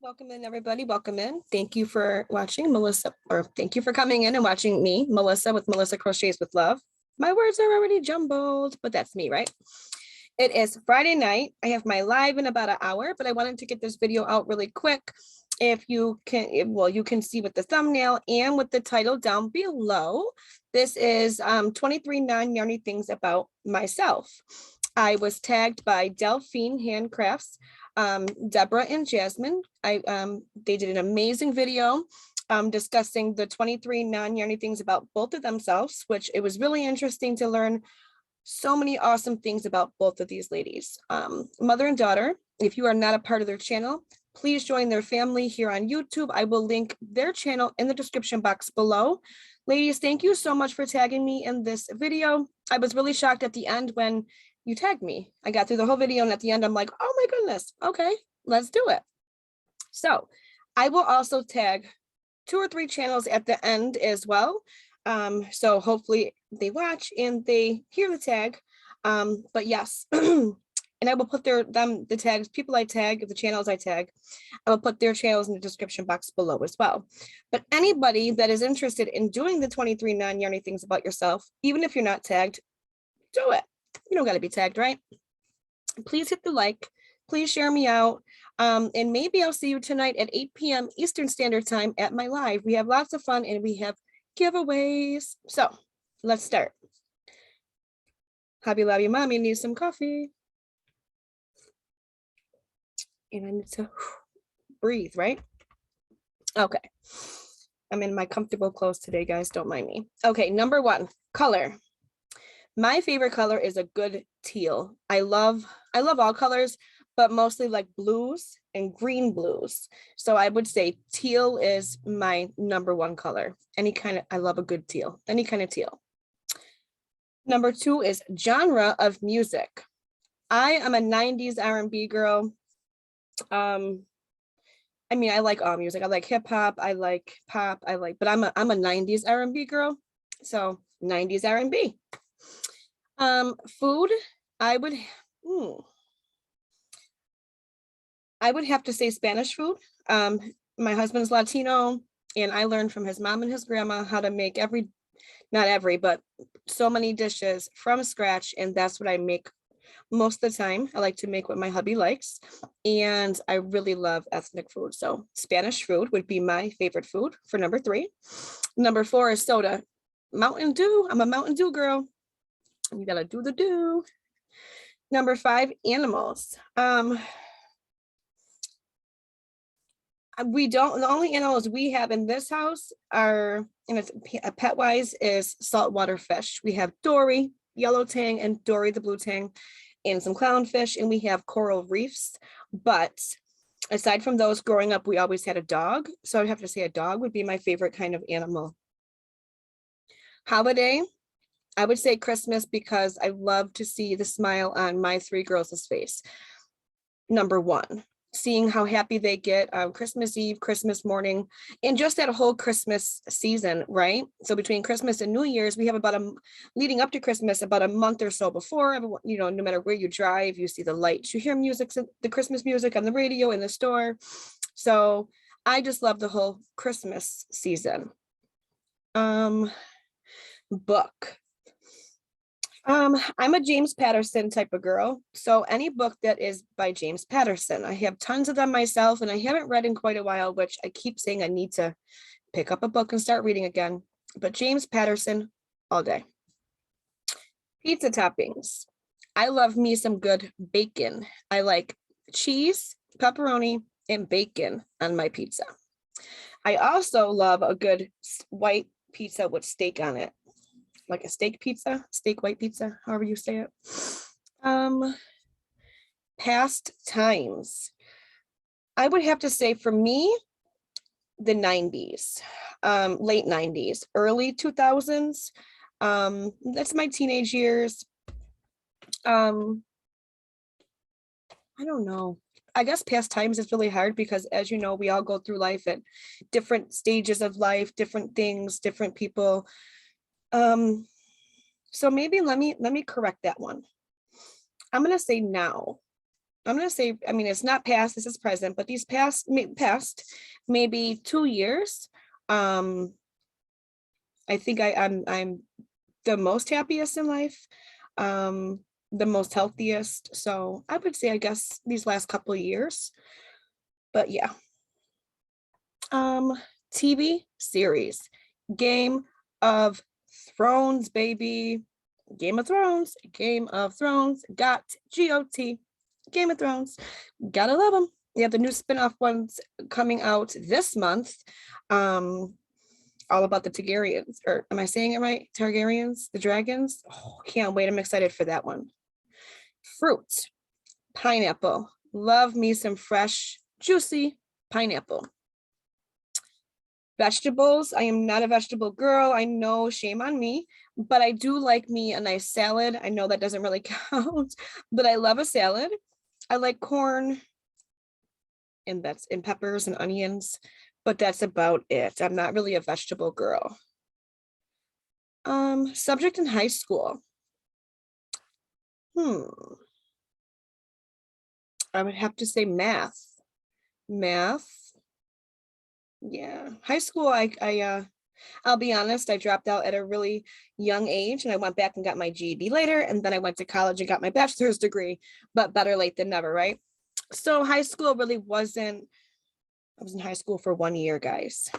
Welcome in, everybody. Welcome in. Thank you for watching, Melissa, or thank you for coming in and watching me, Melissa, with Melissa Crochets with Love. My words are already jumbled, but that's me, right? It is Friday night. I have my live in about an hour, but I wanted to get this video out really quick. If you can, well, you can see with the thumbnail and with the title down below. This is 23 non-yarny things about myself. I was tagged by Delphine Handcrafts, Deborah and Jasmine. They did an amazing video discussing the 23 non-yarny things about both of themselves, which it was really interesting to learn so many awesome things about both of these ladies. Mother and daughter. If you are not a part of their channel, please join their family here on YouTube. I will link their channel in the description box below. Ladies, thank you so much for tagging me in this video. I was really shocked at the end when you tagged me. I got through the whole video and at the end I'm like, oh my goodness, okay, let's do it. So I will also tag 2 or 3 channels at the end as well. So hopefully they watch and they hear the tag. But yes, and I will put the tags, people I tag, the channels I tag, I will put their channels in the description box below as well. But anybody that is interested in doing the 23 non-yarny things about yourself, even if you're not tagged, do it. You don't got to be tagged, right? Please hit the like, please share me out. And maybe I'll see you tonight at 8 p.m. Eastern Standard Time at my live. We have lots of fun and we have giveaways. So let's start. Hobby Lobby Mommy needs some coffee. And I need to breathe, right? Okay. I'm in my comfortable clothes today, guys. Don't mind me. Okay, number 1, color. My favorite color is a good teal. I love all colors, but mostly like blues and green blues. So I would say teal is my number 1 color. I love a good teal, any kind of teal. Number 2 is genre of music. I am a 90s R&B girl. I mean, I like all music. I like hip hop, I like pop, but I'm a 90s R&B girl. So 90s R&B. Food, I would have to say Spanish food. My husband's Latino, and I learned from his mom and his grandma how to make not every, but so many dishes from scratch, and that's what I make most of the time. I like to make what my hubby likes, and I really love ethnic food. So Spanish food would be my favorite food for number 3. Number 4 is soda. Mountain Dew. I'm a Mountain Dew girl. You gotta do the do. Number 5, animals. The only animals we have in this house are, and it's pet wise, is saltwater fish. We have Dory, yellow tang, and Dory the blue tang, and some clownfish, and we have coral reefs. But aside from those, growing up, we always had a dog. So I'd have to say a dog would be my favorite kind of animal. Holiday, I would say Christmas, because I love to see the smile on my 3 girls' face. Number 1, seeing how happy they get on Christmas Eve, Christmas morning, and just that whole Christmas season, right? So between Christmas and New Year's, we have leading up to Christmas, about a month or so before, you know, no matter where you drive, you see the lights, you hear music, the Christmas music on the radio, in the store. So I just love the whole Christmas season. Book. I'm a James Patterson type of girl. So any book that is by James Patterson, I have tons of them myself, and I haven't read in quite a while, which I keep saying I need to pick up a book and start reading again. But James Patterson all day. Pizza toppings. I love me some good bacon. I like cheese, pepperoni, and bacon on my pizza. I also love a good white pizza with steak on it. Like a steak white pizza, however you say it. Past times. I would have to say, for me, the 90s, late 90s, early 2000s. That's my teenage years. I don't know. I guess past times is really hard because, as you know, we all go through life at different stages of life, different things, different people. So maybe let me correct that one. I'm gonna say now. I'm gonna say, I mean, it's not past, this is present, but these past maybe 2 years, I think I'm the most happiest in life, the most healthiest. So I would say, I guess, these last couple of years. But yeah. TV series, Game of Thrones, baby. Game of Thrones, Game of Thrones, GOT, Game of Thrones. Gotta love them. Yeah, the new spin-off ones coming out this month. All about the Targaryens, or am I saying it right? Targaryens, the dragons. Oh, can't wait. I'm excited for that one. Fruit, pineapple. Love me some fresh, juicy pineapple. Vegetables, I am not a vegetable girl. I know, shame on me, but I do like me a nice salad. I know that doesn't really count, but I love a salad. I like corn and peppers and onions, but that's about it. I'm not really a vegetable girl. Subject in high school. I would have to say math. Math. Yeah, high school, I'll be honest, I dropped out at a really young age, and I went back and got my GED later, and then I went to college and got my bachelor's degree, but better late than never, right? So high school really wasn't, I was in high school for 1 year, guys.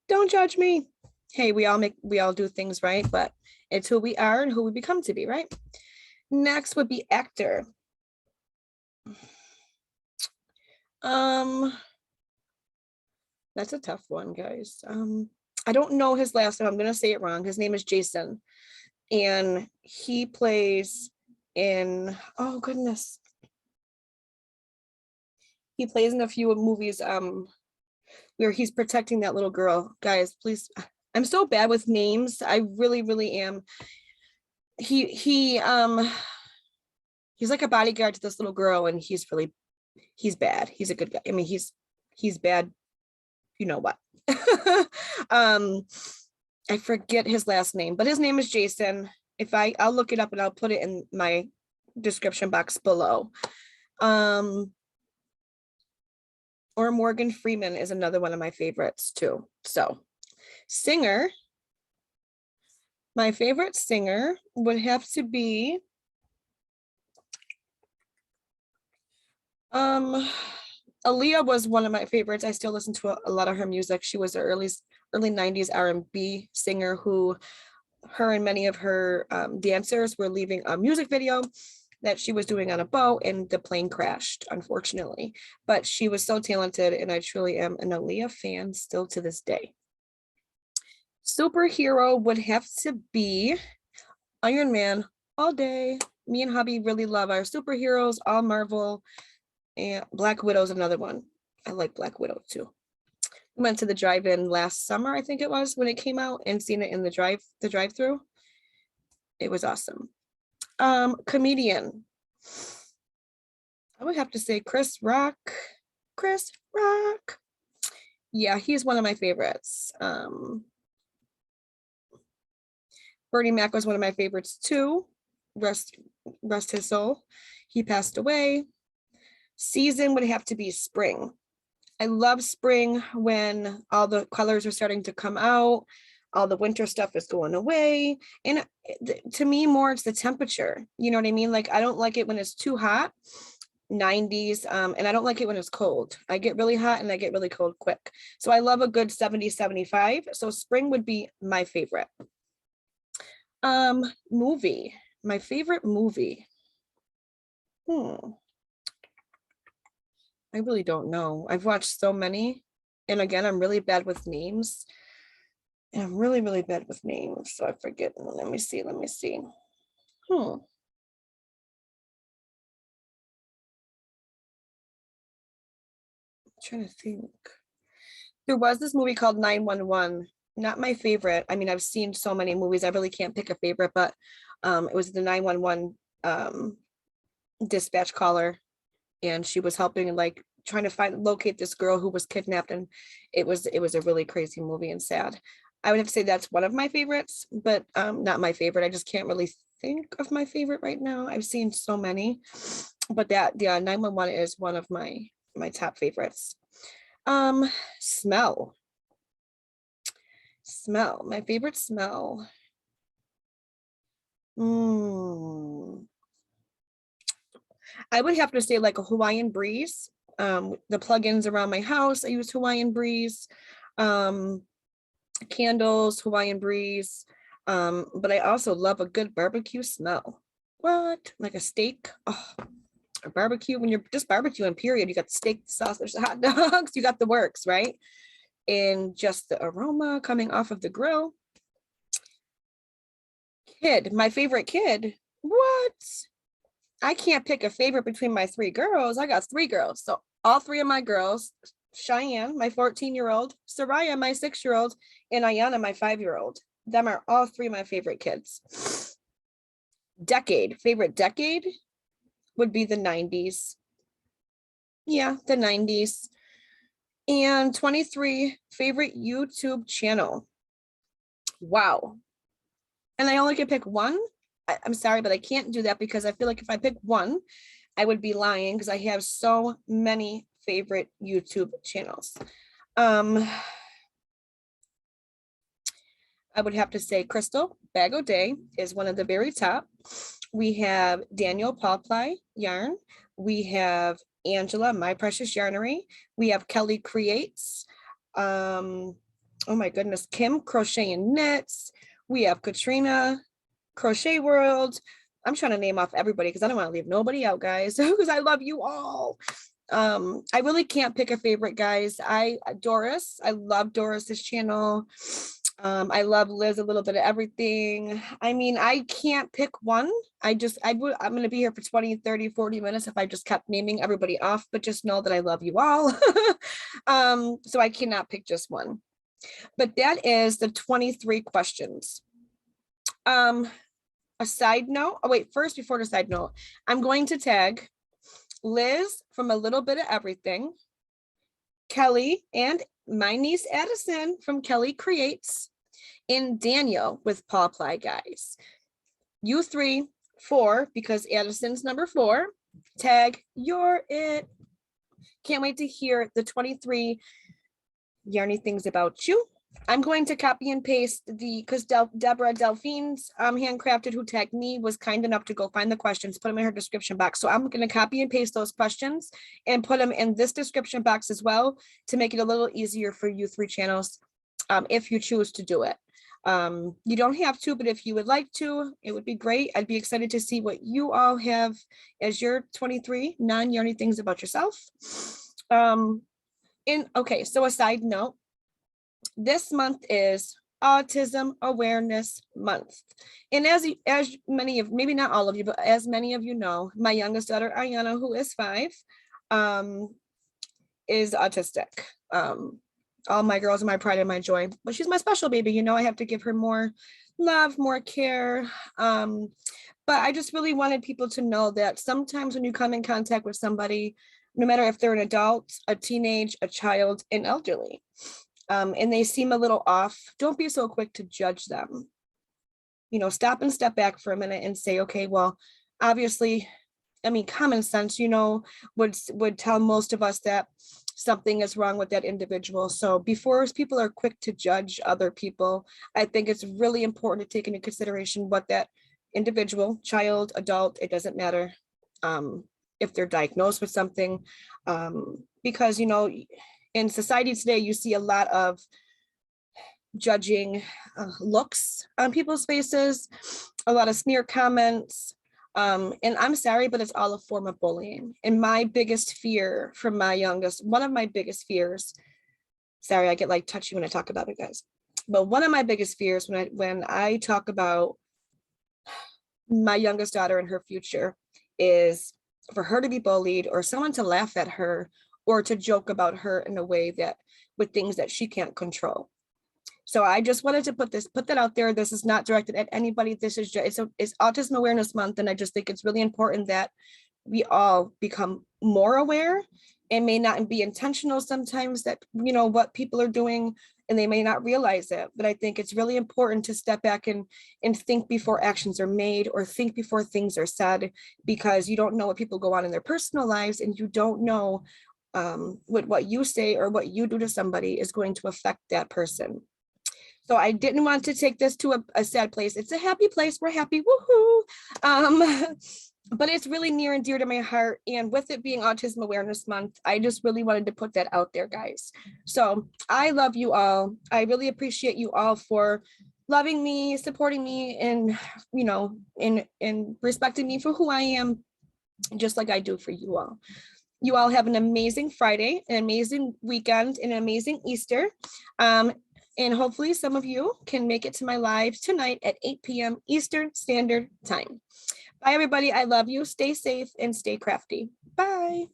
Don't judge me. Hey, we all do things, right? But it's who we are and who we become to be, right? Next would be actor. That's a tough one, guys. I don't know his last name. I'm gonna say it wrong. His name is Jason, and he plays in, oh goodness, he plays in a few movies where he's protecting that little girl. Guys, please, I'm so bad with names. I really, really am. He's like a bodyguard to this little girl, and he's bad. He's a good guy. I mean, he's bad. You know what? I forget his last name, but his name is Jason. I'll look it up and I'll put it in my description box below. Or Morgan Freeman is another one of my favorites too. So, singer. My favorite singer would have to be Aaliyah was one of my favorites. I still listen to a lot of her music. She was an early 90s R&B singer who, her and many of her dancers were leaving a music video that she was doing on a boat, and the plane crashed, unfortunately. But she was so talented, and I truly am an Aaliyah fan still to this day. Superhero would have to be Iron Man all day. Me and hubby really love our superheroes, all Marvel, and Black Widow's another one. I like Black Widow too. We went to the drive-in last summer, I think it was, when it came out, and seen it in the drive-through. It was awesome. Comedian. I would have to say Chris Rock. Chris Rock. Yeah, he's one of my favorites. Bernie Mac was one of my favorites too. Rest his soul. He passed away. Season would have to be spring. I love spring when all the colors are starting to come out, all the winter stuff is going away. And to me, more it's the temperature. You know what I mean? Like, I don't like it when it's too hot, 90s, and I don't like it when it's cold. I get really hot and I get really cold quick. So I love a good 70, 75. So spring would be my favorite. Movie. My favorite movie. I really don't know. I've watched so many. And again, I'm really bad with names. And I'm really, really bad with names. So I forget. Let me see. I'm trying to think. There was this movie called 911. Not my favorite. I mean, I've seen so many movies. I really can't pick a favorite, but it was the 911 dispatch caller, and she was helping and like trying to locate this girl who was kidnapped, and it was a really crazy movie and sad. I would have to say that's one of my favorites, but not my favorite. I just can't really think of my favorite right now. I've seen so many, but that, yeah, 911 is one of my top favorites. Smell. My favorite smell. I would have to say like a Hawaiian breeze. The plugins around my house, I use Hawaiian breeze. Candles, Hawaiian breeze. But I also love a good barbecue smell. What? Like a steak? Oh, a barbecue, when you're just barbecuing, period. You got the steak, the sausage, the hot dogs, you got the works, right? And just the aroma coming off of the grill. Kid, my favorite kid. What? I can't pick a favorite between my 3 girls. I got 3 girls. So all 3 of my girls, Cheyenne, my 14-year-old, Soraya, my 6-year-old, and Ayana, my 5-year-old. Them are all 3 of my favorite kids. Favorite decade would be the 90s. Yeah, the 90s. And 23, favorite YouTube channel. Wow. And I only can pick one. I'm sorry, but I can't do that because I feel like if I pick one, I would be lying because I have so many favorite YouTube channels. I would have to say Crystal Bag O'Day is one of the very top. We have Daniel Paulply Yarn. We have Angela, My Precious Yarnery. We have Kelly Creates. Oh my goodness, Kim Crochet and Knits. We have Katrina Crochet World. I'm trying to name off everybody because I don't want to leave nobody out, guys, because I love you all. I really can't pick a favorite, guys. Doris, I love Doris's channel. I love Liz, a little bit of everything. I mean, I can't pick one. I'm going to be here for 20, 30, 40 minutes if I just kept naming everybody off, but just know that I love you all. So I cannot pick just one. But that is the 23 questions. A side note, first, before the side note, I'm going to tag Liz from A Little Bit of Everything, Kelly and my niece Addison from Kelly Creates, and Daniel with Paw Ply, guys. You 3, 4, because Addison's number 4, tag You're It. Can't wait to hear the 23 yarny things about you. I'm going to copy and paste because Deborah Delphine's handcrafted, who tagged me, was kind enough to go find the questions, put them in her description box. So I'm going to copy and paste those questions and put them in this description box as well to make it a little easier for you 3 channels if you choose to do it. You don't have to, but if you would like to, it would be great. I'd be excited to see what you all have as your 23 non-yarny things about yourself. Okay, so a side note, this month is Autism Awareness Month. And as many of, maybe not all of you, but as many of you know, my youngest daughter, Ayana, who is 5, is autistic. All my girls are my pride and my joy, but she's my special baby. You know, I have to give her more love, more care. But I just really wanted people to know that sometimes when you come in contact with somebody, no matter if they're an adult, a teenage, a child, an elderly, and they seem a little off, don't be so quick to judge them. You know, stop and step back for a minute and say, okay, well, obviously, I mean, common sense, you know, would tell most of us that something is wrong with that individual. So before people are quick to judge other people, I think it's really important to take into consideration what that individual, child, adult, it doesn't matter if they're diagnosed with something, because, you know, in society today, you see a lot of judging looks on people's faces, a lot of smear comments, and I'm sorry, but it's all a form of bullying. And my biggest fear from my youngest, one of my biggest fears, sorry, I get like touchy when I talk about it, guys, but one of my biggest fears when I talk about my youngest daughter and her future is for her to be bullied or someone to laugh at her or to joke about her in a way that with things that she can't control. So I just wanted to put that out there. This is not directed at anybody. This is just, it's Autism Awareness Month. And I just think it's really important that we all become more aware. It may not be intentional sometimes that, you know, what people are doing and they may not realize it, but I think it's really important to step back and think before actions are made, or think before things are said, because you don't know what people go on in their personal lives, and you don't know what you say or what you do to somebody is going to affect that person. So I didn't want to take this to a sad place. It's a happy place. We're happy. Woohoo. But it's really near and dear to my heart. And with it being Autism Awareness Month, I just really wanted to put that out there, guys. So I love you all. I really appreciate you all for loving me, supporting me, and, you know, and respecting me for who I am, just like I do for you all. You all have an amazing Friday, an amazing weekend, and an amazing Easter. And hopefully some of you can make it to my live tonight at 8 p.m. Eastern Standard Time. Bye, everybody. I love you. Stay safe and stay crafty. Bye.